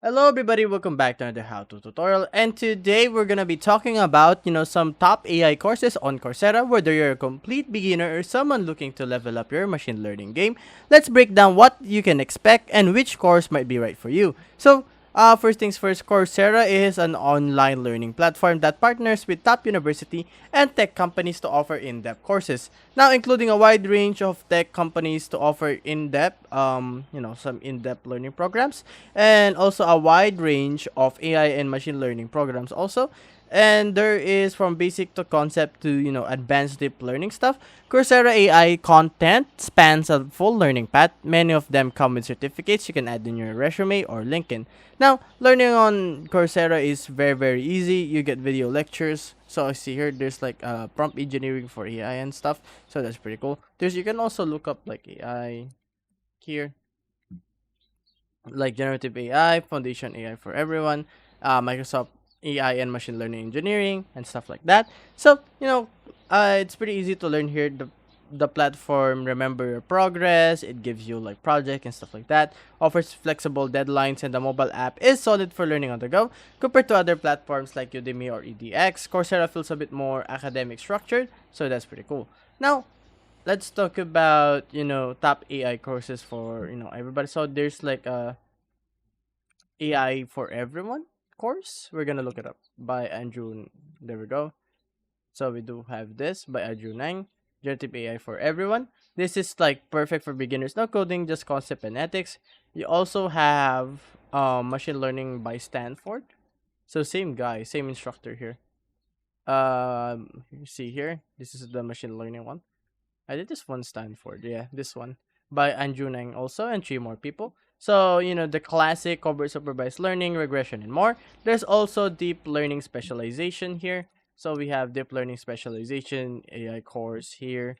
Hello everybody, welcome back to another how-to tutorial, and today we're gonna be talking about, some top AI courses on Coursera, whether you're a complete beginner or someone looking to level up your machine learning game. Let's break down what you can expect and which course might be right for you. First things first, Coursera is an online learning platform that partners with top university and tech companies to offer in-depth courses. Now, including a wide range of tech companies to offer in-depth, some in-depth learning programs, and also a wide range of AI and machine learning programs also. And there is from basic to concept to, advanced deep learning stuff. Coursera AI content spans a full learning path. Many of them come with certificates you can add in your resume or LinkedIn. Now, learning on Coursera is very, very easy. You get video lectures. So I see here there's like prompt engineering for AI and stuff. So that's pretty cool. You can also look up like AI here, like generative AI, foundation AI for everyone, Microsoft AI and machine learning engineering, and stuff like that. It's pretty easy to learn here. The platform remember your progress. It gives you like project and stuff like that. Offers flexible deadlines, and the mobile app is solid for learning on the go. Compared to other platforms like Udemy or EDX, Coursera feels a bit more academic structured, so that's pretty cool. Now, let's talk about top AI courses for everybody. So there's like a AI for everyone course. We're gonna look it up by Andrew. There we go. So we do have this by Andrew Nang, generative AI for everyone. This is like perfect for beginners, no coding, just concept and ethics. You also have machine learning by Stanford. So same guy, same instructor here. You see here, this is the machine learning one. I did this one Stanford, yeah, this one by Andrew Nang also, and three more people. So, the classic covers supervised learning, regression, and more. There's also deep learning specialization here. So we have deep learning specialization AI course here.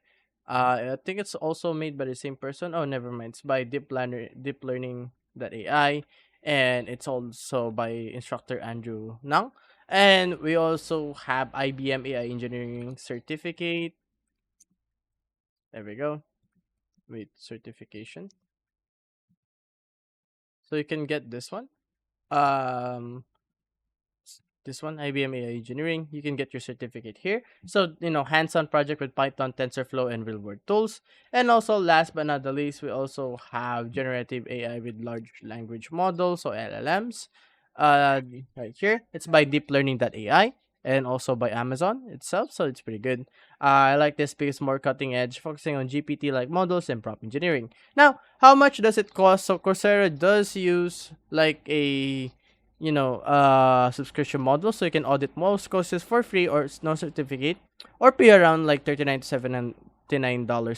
I think it's also made by the same person. Oh, never mind. It's by Deep Learning AI, and it's also by instructor Andrew Nang. And we also have IBM AI engineering certificate. There we go. Wait, certification. So you can get this one. Um, this one, IBM AI Engineering. You can get your certificate here. So, hands-on project with Python, TensorFlow, and real-world tools. And also, last but not the least, we also have generative AI with large language models, so LLMs. Right here, it's by Deep Learning AI and also by Amazon itself, so it's pretty good. I like this because more cutting edge, focusing on GPT-like models and prompt engineering. Now, how much does it cost? So Coursera does use like a subscription model, so you can audit most courses for free or no certificate, or pay around like $39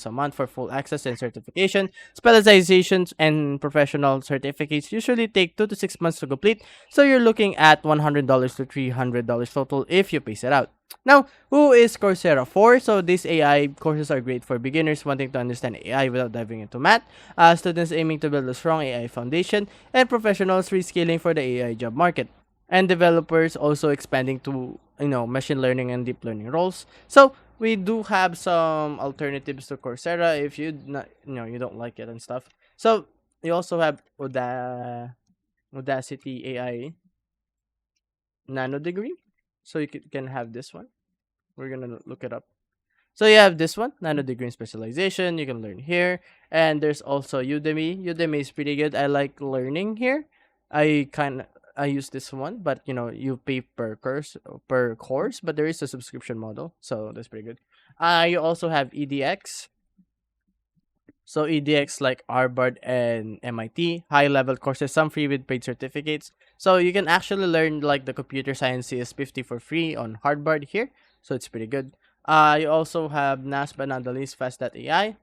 a month for full access and certification. Specializations and professional certificates usually take 2 to 6 months to complete, so you're looking at $100 to $300 total if you pace it out. Now, who is Coursera for? So these AI courses are great for beginners wanting to understand AI without diving into math, students aiming to build a strong AI foundation, and professionals rescaling for the AI job market, and developers also expanding to machine learning and deep learning roles. So we do have some alternatives to Coursera if you not you don't like it and stuff. So you also have Audacity AI Nano Degree. So you can have this one. We're gonna look it up. So you have this one, Nano Degree in Specialization. You can learn here, and there's also Udemy. Udemy is pretty good. I like learning here. I use this one, but you pay per course, but there is a subscription model, so that's pretty good. You also have EDX. So EDX like Harvard and MIT, high level courses, some free with paid certificates. So you can actually learn like the computer science CS50 for free on Harvard here. So it's pretty good. You also have last but not the least Fast.ai.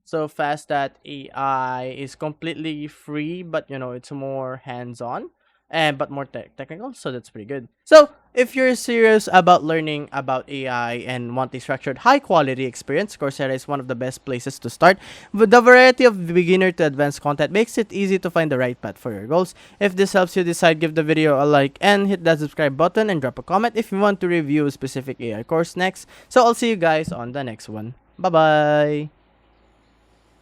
So Fast.ai is completely free, but it's more hands-on and but more technical, so that's pretty good. So if you're serious about learning about AI and want a structured, high-quality experience, Coursera is one of the best places to start. With the variety of beginner to advanced content makes it easy to find the right path for your goals. If this helps you decide, give the video a like and hit that subscribe button and drop a comment if you want to review a specific AI course next. So I'll see you guys on the next one. Bye-bye!